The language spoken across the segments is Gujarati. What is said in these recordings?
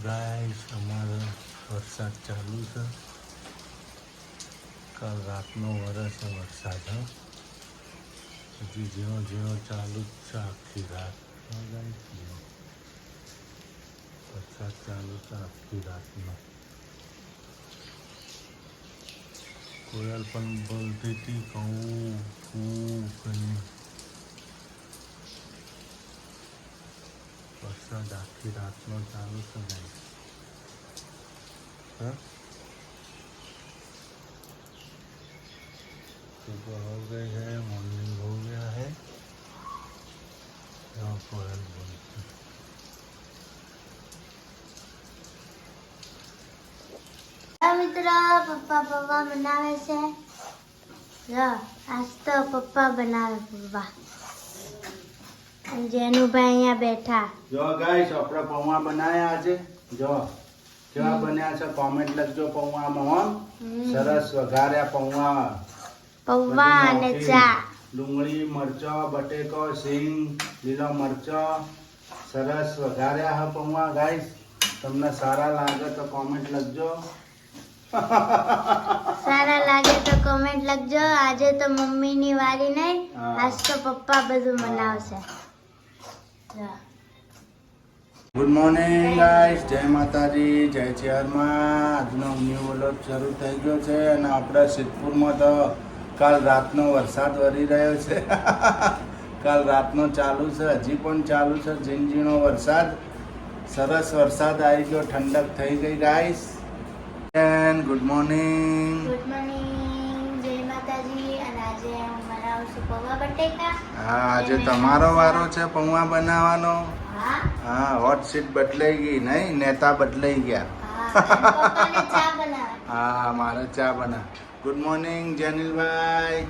ગાઈસ અમારે વરસાદ ચાલુ છે. કાલ રાતનો વરસે વરસાદ હજી ઝીણો ઝીણો ચાલુ જ છે આખી રાત. ગાઈસ વરસાદ ચાલુ છે આખી રાતનો. કોયલ પણ બોલતી હતી કહું કંઈ વરસાદ આખી રાતનો ચાલુ છે ગાઈસ. सुबह हो गई है, मॉर्निंग हो गया है. कोयल बोलती મિત્રો પપ્પા બનાવે છે. આજ તો પપ્પા બનાવે પપ્પા. જેનુભાઈ અહીંયા બેઠા. જો ગાઈસ આપણે પૌવા બનાયા આજે. જો કેવા બન્યા છે કોમેન્ટ લખજો. પૌવામાં સરસ વઘાર્યા પૌવા અને ચા. ડુંગળી, મરચો, બટેકો, સિંગ, લીલો મરચો સરસ વઘાર્યા હા પૌવા. ગાઈસ તમને સારા લાગે તો કોમેન્ટ લખજો. સારા લાગે તો કોમેન્ટ લખજો. આજે તો મમ્મીની વારી નહીં, આજ તો પપ્પા બધું બનાવશે. ગુડ મોર્નિંગ ગાઈસ, જય માતાજી, જય ચેરમાં. આજનો ન્યૂ વ્લોગ શરૂ થઈ ગયો છે અને આપણા સિદ્ધપુરમાં તો કાલ રાતનો વરસાદ વરી રહ્યો છે. કાલ રાતનો ચાલુ છે, હજી પણ ચાલુ છે ઝીણઝીણો વરસાદ. સરસ વરસાદ આવી ગયો, ઠંડક થઈ ગઈ guys. Good morning. Good morning, જય માતાજી. અને આજે હું બનાવું છું પૌવા બટેકા. હા, આજે તમારો વારો છે પૌવા બનાવવાનો. હા, હોટ સીટ બદલાઈ ગઈ નહીં, નેતા બદલાઈ ગયા. પપ્પાને ચા બનાવે. હા, મારે ચા બના. Good morning જેનિલભાઈ.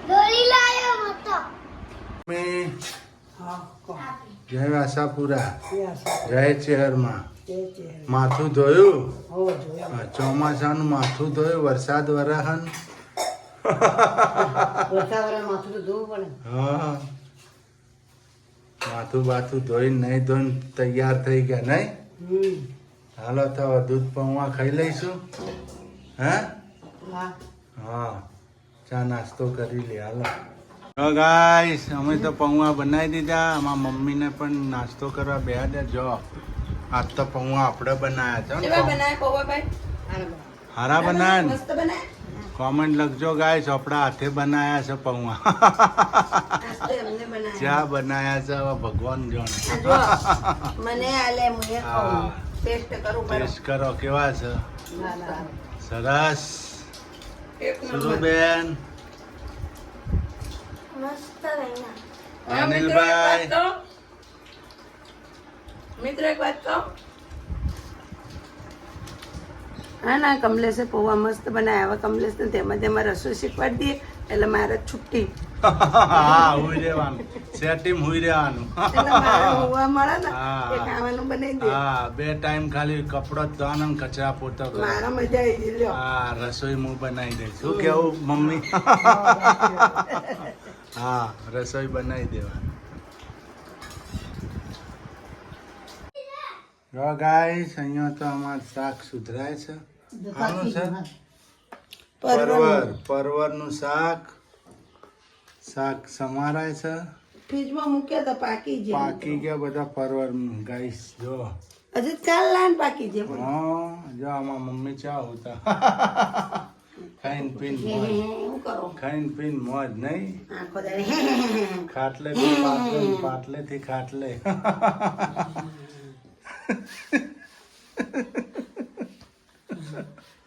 ડોલી લાયો મોટો. જય આશાપુરા, જય ચેહરમાં. માથું ધોયું? ચોમાસાનું માથું ધોયું? વરસાદ વરહન. હા, માથું બાથું ધોઈને નહીં ધોઈને તૈયાર થઈ ગયા નહીં? હાલો તો દૂધ પૌવા ખાઈ લઈશું. હા, ચા નાસ્તો કરી લે. હાલો ગાઈસ, અમે તો પૌવા બનાવી દીધા. અમારા મમ્મીને પણ નાસ્તો કરવા બેહ્યા દે. જો આજ તો પૌવા આપણે બનાવ્યા છે. હારા બનાવ્યા. કોમેન્ટ લખજો ગાઈસ, આપણા હાથે બનાવ્યા છે પૌવા. ચા બનાવ્યા છે, હવે ભગવાન જાણે. ટેસ્ટ કરો કેવા છે. સરસ. સુરુબેન, મસ્ત બન્યા. અનિલભાઈ, મિત્ર એક વાત કહું. હા ના, કમલેશે પૌવા મસ્ત બનાવ્યા. હવે કમલેશ ને તેમાં રસોઈ શીખવાડી દઈએ એટલે મારે છુટ્ટી. હા, હુઈ રહેવાનું. સેટિંગ હુઈ રહેવાનું. એટલે મારે હોવા મળે ને એ ખાવાનું બનાવી દે. હા, 2 ટાઈમ ખાલી કપડો ધોવાનો ને કચરા પોતો કરો. મારા મજા આવી ગઈ લ્યો. હા, રસોઈ હું બનાવી દઈશ. શું કેવું મમ્મી? હા, રસોઈ બનાવી દેવાની. જો ગાઈસ, અહીંયા તો અમાર શાક સુધરાય છે. આનું છે પરવરનું શાક. શાક સમારાય છે. ફ્રીજમાં મૂક્યા તો પાકી જાય. પાકી ગયા બધા પરવર ગાઈસ. જો હજી ચાલ લાઈન પાકી જાય. હા, જો આમાં મમ્મી ચા હોતા. ખાઈન પીન મોજ. હું કરું ખાઈન પીન મોજ નહીં. આખો દાડે ખાટલે થી પાટલે, પાટલે થી ખાટલે.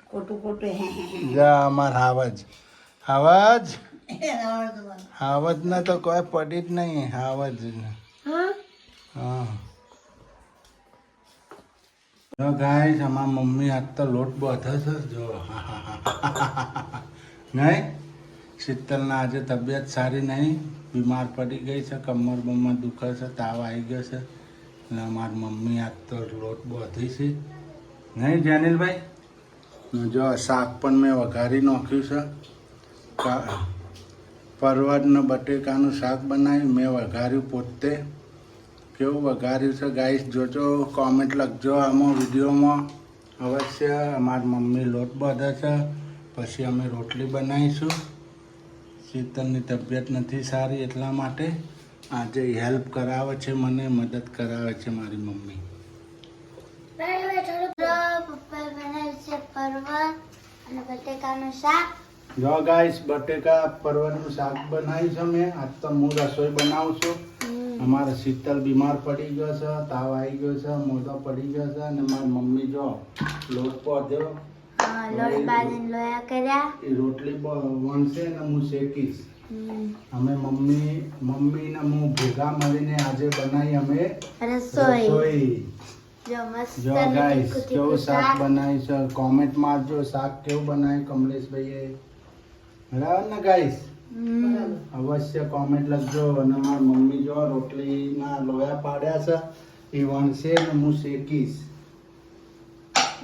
ખોટું ખોટું જા અમાર હાવજ. હાવજ હાવજ ને તો કોઈ પડી જ નહીં. હાવજ. હા. જો ગાઈસ, અમારા મમ્મી આજ તો લોટ બાંધે છે. જો નહીં, શીતલના આજે તબિયત સારી નહીં, બીમાર પડી ગઈ છે. કમર બમર દુખે છે, તાવ આવી ગયો છે. એટલે અમારી મમ્મી આજ તો લોટ બાંધી છે. નહીં જેનિલભાઈ? જો શાક પણ મેં વઘારી નાખ્યું છે. પરવળને બટેકાનું શાક બનાવ્યું. મેં વઘાર્યું પોતે. કેવું વઘાર્યું છે ગાઈસ જોજો, કોમેન્ટ લખજો આમાં વિડીયોમાં અવશ્ય. અમારી મમ્મી લોટ બાંધે છે, પછી અમે રોટલી બનાવીશું. શીતલની તબિયત નથી સારી એટલા માટે આજે હેલ્પ કરાવે છે, મને મદદ કરાવે છે મારી મમ્મી. પપ્પા બનાવ્યું છે પરવળ અને બટેકાનું શાક. જો ગાઈસ બટેકા પરવળનું શાક બનાવ્યું છે મેં. આજ તો હું રસોઈ બનાવું છું. અમારે શીતલ બીમાર પડી ગયો છે, તાવ આવી ગયો છે, મોઢો પડી ગયો છે, અને મારી મમ્મી જો લોટ પોધ્યો, લોટ બાંધીને લોયા કર્યા. એ રોટલી વણશે ને હું શેકીશ. અમે મમ્મી ને હું ભેગા મળીને આજે બનાવી અમે રસોઈ. જો મસ્ત જો ગાઈસ કેવું શાક બનાવ્યું છે, કોમેન્ટ મારજો શાક કેવું બનાવ્યું કમલેશભાઈએ. બરાબર ને ગાઈસ? અવશ્ય કોમેન્ટ લખજો. અને મારી મમ્મી જો રોટલીના લોયા પાડ્યા છે, એ વણશે ને હું શેકીશ.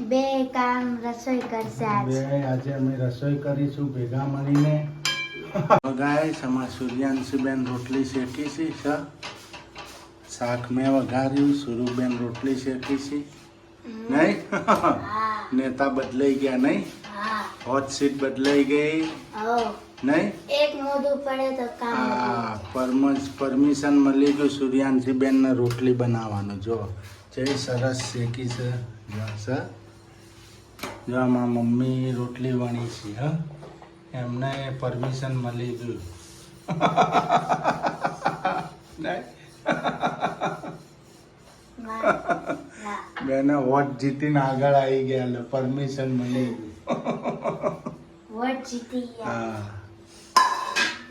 બે કામ રસોઈ કરશે આજે અમે રસોઈ કરીશું ભેગા મળીને. ગાઈસ અમારા સૂર્યાંશુબેન રોટલી શેકી છે. શાક મેં વઘાર્યું, સુરુબેન રોટલી શેકી છે. નહીં નેતા બદલાઈ ગયા નહીં? હોટ સીટ બદલાઈ ગઈ નહીં? એક મોઢું પડે તો કામ. પરમિશન મળી ગયું સૂર્યાંશીબેન ને રોટલી બનાવવાનું. જો જે સરસ શેકી છે. જો આમાં મમ્મી રોટલી વણી છે. હ એમને પરમિશન મળી ગયું. બેને વોટ જીતીને આગળ આવી ગયા એટલે પરમિશન મળી ગયું. વોટ જીતી ગયા. હા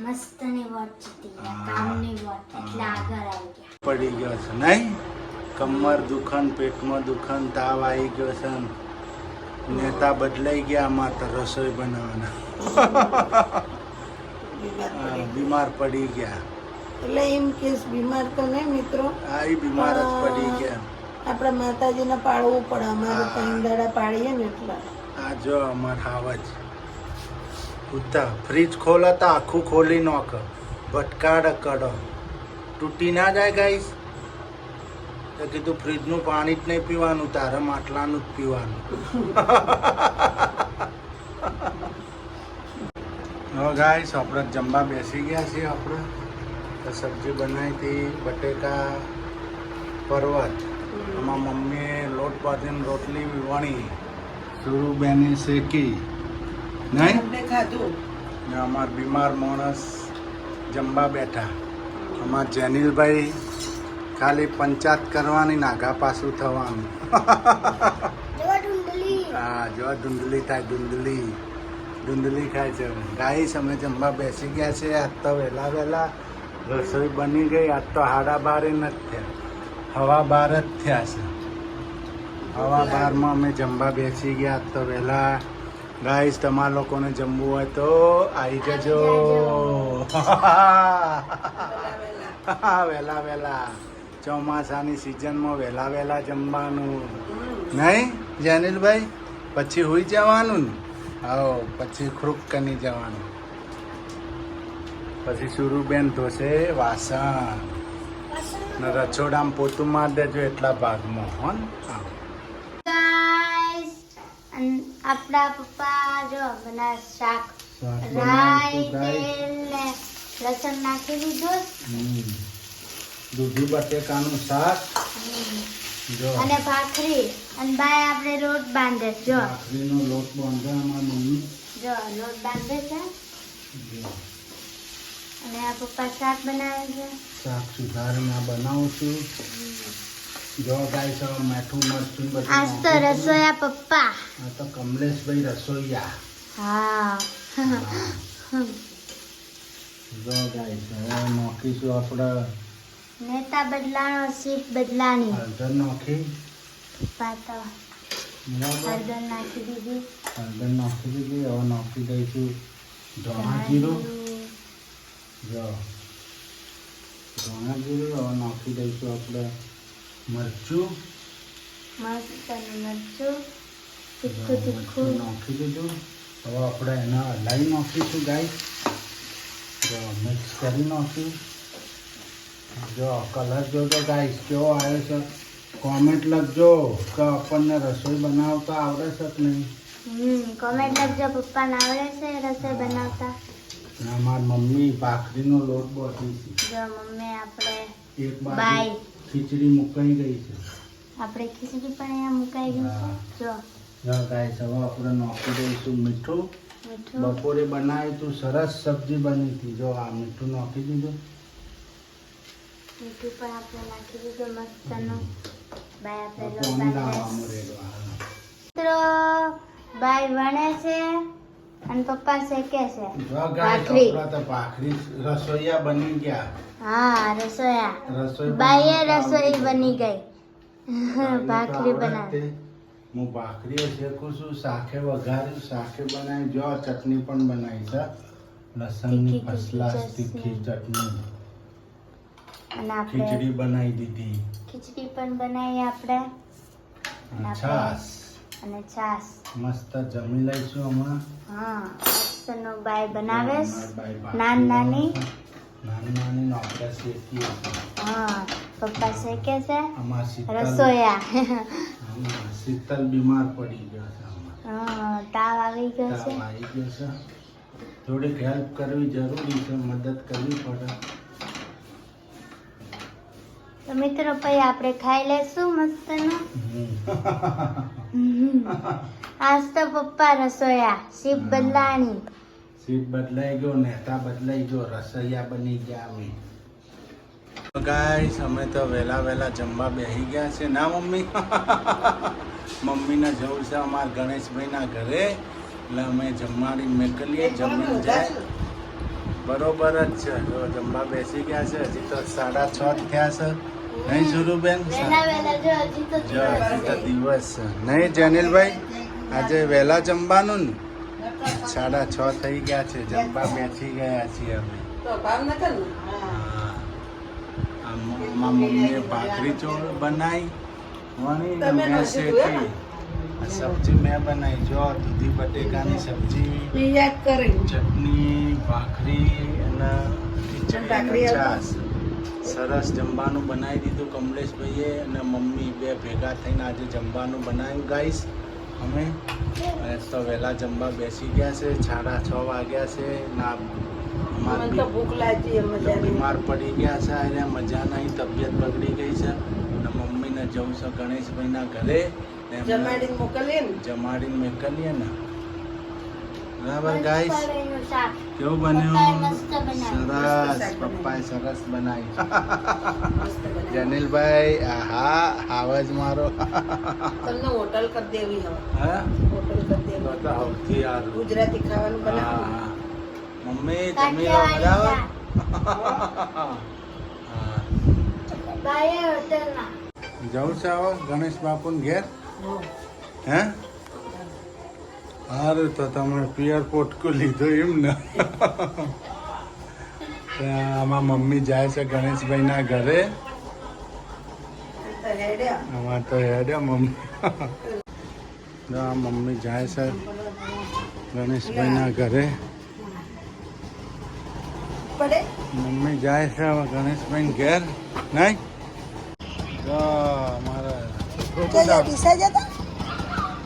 મસ્તની વોટ જીતી ગયા, કામની વોટ, એટલે આગળ આવી ગયા. પડી ગયો છે નહીં? કમર દુખન, પેટમાં દુખન, તાવ આવી ગયો છે. નેતા બદલાઈ ગયા, આમાં તો રસોઈ બનાવવાના. બીમાર પડી ગયા. એટલે એમ કેસ બીમાર તો નહીં મિત્રો, હા એ બીમાર જ પડી ગયા. આપણા માતાજીને પાળવું પડે. અમારે ત્રણ દાડા પાડીએ ને એટલે. આ જો અમાર હાવજ ઉતા ફ્રીજ ખોલો તો આખું ખોલી નાખ, ભટકાડ કડો, તૂટી ના જાય ગાઈસ. તો કીધું ફ્રીજનું પાણી જ નહીં પીવાનું, તારે માટલાનું જ પીવાનું. હવે ગાઈસ આપણે જમવા બેસી ગયા છીએ. આપણે તો સબ્જી બનાવી હતી બટેકા પરવળ. એમાં મમ્મીએ લોટ બાંધીને રોટલી વણી, સુરુબેને શેકી નહીં. ખાધું ને અમાર બીમાર માણસ જમવા બેઠા. અમાર જેનિલભાઈ ખાલી પંચાયત કરવાની, નાગા પાછું થવાનું. હા જો ધૂંધલી થાય, ધૂંધલી ખાય છે. ગાઈસ અમે જમવા બેસી ગયા છે. આજ તો વહેલા રસોઈ બની ગઈ. આજ તો 12:30 નથી થયા, 12:15 જ થયા છે. 12:15 અમે જમવા બેસી ગયા. આજ તો વહેલા. ગાઈસ તમારા લોકોને જમવું હોય તો આવી જજો. વહેલા ચોમાસાની સિઝનમાં વહેલા જમવાનું નહીં જેનિલભાઈ? પછી હુઈ જવાનું ને. આવો પછી ખુરક કરી જવાનું. પછી સુરુબેન ધોશે વાસણ ને રસોડામાં પોતું માર દેજો એટલા ભાગમાં. હો ને ગાઈસ, આપણા પપ્પા જો બનાવે શાક. રાઈ, તેલ ને લસણ નાખી દીધું. દૂધી બટેકાનું શાક. જો અને ભાખરી. અને બાય આપણે લોટ બાંધે. જો ભાખરીનો લોટ બાંધે અમારા મમ્મી. જો લોટ બાંધે છે. અને આ પપ્પા શાક બનાવે છે. શાક સુધારીને બનાવું છું. જો ગાઈસ મીઠું મરચું બધું. આજ તો રસોયા પપ્પા. આ તો કમલેશભાઈ રસોઈયા. હા. જો ગાઈસ હવે નાખીશું આપણે નેતા બદલાનો, સીટ બદલાની. હળદર નાખી. પપ્પા તો બરાબર હળદર નાખી દીધી. હળદર નાખી દીધી. હવે નાખી દઈશું ધાણા જીરું. જો ધાણા જીરું. હવે નાખી દઈશું આપણે મરચું. મસ્ત મરચું, મરચું તીખું. નાખી દીધું. હવે આપણે એના હલાવી નાખીશું ગાઈસ. જો મિક્સ કરી નાખ્યું. જો કલર જોજો ગાઈસ કેવો આવ્યો છે. કોમેન્ટ લખજો કે આપણને રસોઈ બનાવતા આવડે છે કે નહીં. કોમેન્ટ લખજો પપ્પાને આવડે છે રસોઈ બનાવતા. ના મારી મમ્મી ભાખરીનો લોટ બોધી છે. જો મમ્મી આપણે એક બાય. બાજુ ખીચડી મુકાઈ ગઈ છે. આપણે ખીચડી પણ અહીંયા મુકાઈ ગયું છે. જો જો ગાઈસ હવે આપણે નાખી દઈશું મીઠું. મીઠું બપોરે બનાવી તું સરસ સબ્જી બની હતી. જો આ મીઠું નાખી દીધું. મીઠું પણ આપણે નાખી દીધું મસ્તનું. બાય આપણે લોટ પાણી બાંધીએ. લાવવાનું રેડો હાલ. મિત્રો બાય વણે છે અને પપ્પા શેકે છે જો ગાઈસ ભાખરી. આપણા તો ભાખરી રસોઈયા બની ગયા. હા રસોયા. રસોઈ બાઈએ બનાવતા રસોઈ આવડે. બની ગઈ. ભાખરી આવડે બનાવી. તે. હું ભાખરીઓ શેકું છું. શાકે વઘાર્યું, શાકે બનાવી. જો ચટણી પણ બનાવી છે. લસણની તીખી ફસલાસ તીખી તીખી ચટણી. અને આપણે ખીચડી બનાવી દીધી. ખીચડી પણ બનાવી આપણે અને આપણે- છાશ. અને છાશ. મસ્ત જમી લઈશું હમણાં. હા મસ્તનો બાય બનાવે છે. અમારી બાઈ ભાખરી નાની નાની. બનાવે છે. નાની નાની નો આપણે શેકીએ છીએ. હા પપ્પા શેકે છે આમાં શીતલ રસોયા. આમાં શીતલ બીમાર પડી ગયો છે. આમાં હા તાવ આવી ગયો છે. તાવ આવી ગયો છે. થોડીક હેલ્પ કરવી જરૂરી છે. મદદ કરવી પડે. તો મિત્રો પછી આપણે ખાઈ લેશું મસ્તનું. આજ તો પપ્પા રસોયા શીપ બદલાણી. સીટ બદલાઈ ગયો, નેતા બદલાઈ ગયો, રસોઈયા બની ગયા અમે. ગાઈસ અમે તો વહેલા જમવા બેસી ગયા છે ના મમ્મી. મમ્મીને જવું છે અમારા ગણેશભાઈના ઘરે. એટલે અમે જમવાની મેકલીએ જમીને જાય. બરોબર જ છે. જો જમવા બેસી ગયા છે. હજી તો 6:30 થયા છે. નહીં સુરુબેન? વહેલા જો હજી તો જો હજી તો દિવસ છે. નહીં જનીલભાઈ? આજે વહેલા જમવાનું ને 6:30 થઈ ગયા છે. જમવા બેસી ગયા છીએ અમે. તો ભાવનગર ને હા. આમાં મમ્મીએ ભાખરી ચોળ બનાવી વણી ને તમે મેં નથી શેકી. જોયા? આ સબ્જી મેં બનાવી. જો દૂધી બટેકાની સબ્જી, યાદ કરી ચટણી, ભાખરી અને ખીચડી ભાખરી અને છાશ. સરસ જમવાનું બનાવી દીધું કમલેશભાઈએ અને મમ્મી બે ભેગા થઈને આજે જમવાનું બનાવ્યું ગાઈસ અમે. અને તો વહેલા જમવા બેસી ગયા છે. 6:30 વાગ્યા છે. ના મને તો ભૂખ લાગી એમ મજા બીમાર પડી ગયા છે. એને મજા નહીં, તબિયત બગડી ગઈ છે. અને મમ્મીને જવું છે ગણેશભાઈના ઘરે. એમને જમાડીને મોકલીએ ને જમાડીને મેકલીએ ને. બરાબર ગાઈસ? પપ્પાનું શાક. કેવું પપ્પાએ બન્યું? મસ્ત બનાવ્યું. સરસ. પપ્પાએ સરસ બનાવી. જનીલભાઈ આહા આવાજ મારો. તમને હોટલ કરી દેવી હવે હા હોટલ કરી દેવી તો તો સૌથી સારું. ગુજરાતી ખાવાનું હા બનાવવાનું હા. મમ્મી જમી લો બરાબર. હા. બાએ હોટલમાં. જવું છે હવે ગણેશ બાપુને ઘેર? હે સારું તો તમે પિયર પોટકું લીધું એમ ને. આમાં મમ્મી જાય છે ગણેશભાઈના ઘરે. તો હેડ્યા આમાં તો હેડે મમ્મી. જો આ મમ્મી જાય છે ગણેશભાઈના ઘરે. પડે મમ્મી જાય છે હવે ગણેશભાઈ ઘેર. નહીં જો અમારા દિશા જતા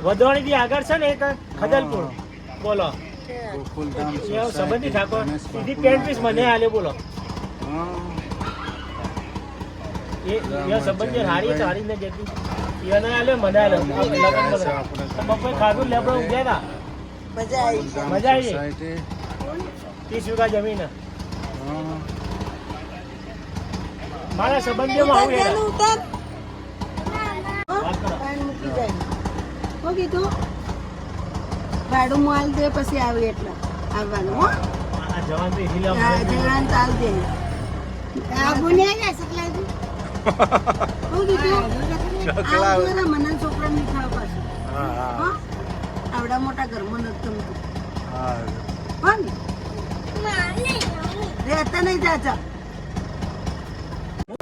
વધવાણી થી આગળ છે ને એક ખદલપુર બોલો ગોકુલધામ એ સંબંધી ઠાકોર ગણેશ સીધી બાપુના 10 પીસ મને આલે બોલો હા. એ સંબંધી હારી તો હારી ને જતી એને આલે મને આલે પપ્પા ખાધું લેબડો ઉગ્યા હતા મજા આવી ગોકુલધામ મજા આવી. સોસાયટી. 30 વીઘા જમીન હા. મારા સંબંધીઓમાં આવું એના. ઉતાર વાત કરો. પાણી મૂકી જાય હો કીધું ભાડું માલ દે પછી આવી એટલે આવવાનું હો આ જવાન તો હિલા હા જણાન ચાલ દે આ બુનિયા ગયા સકલાજી હો કીધું સકલા. આ જોરા મને છોકરા ની ખાવ પાછું હા હો હા આવડા મોટા ઘરમાં નથી ગમતું હા. હો ને રહેતા નહીં ચાચા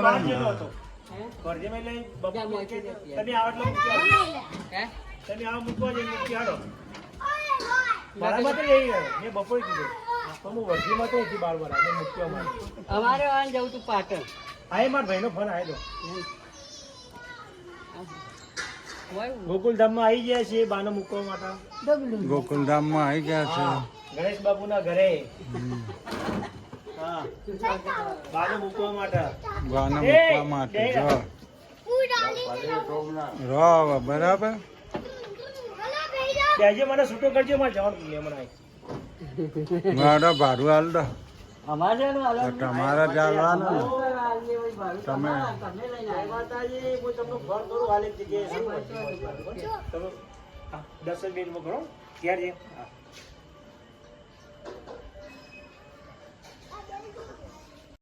બહાર ગયેલો હતો. કરજેમાં લઈ બપોર મૂકે. તમે આવો એટલે મૂકી આવો. તમે આવો મૂકવા જઈને મૂકી આવો. મારા માટે લઈ ગયો. મેં બપોરે કીધું. પણ હું વર્ધીમાં તો નથી બાર વાર આપણે મૂક્યો અમારે અમારે વાન જવું તું પાટણ આ એ મારા ભાઈનો ફોન આવ્યો હોય ગોકુલધામમાં આવી ગયા છીએ બાને મૂકવા માટે ગોકુલધામમાં આવી ગયા છે ગણેશ બાપુના ઘરે હા બાને મૂકવા માટે બાને એ, મૂકવા માટે જય જો રો બરાબર બેજે મને છૂટો કરજો મારે જવાનું મહેમાન આવી મારા ભાડું હાલ દો અમારે તમારે ચાલવાનું ને તમે જય માતાજી હું તમને ફોન કરું હાલ એક જગ્યાએ છું. તમે 10 મિનિટમાં કરો ક્યારે છે હા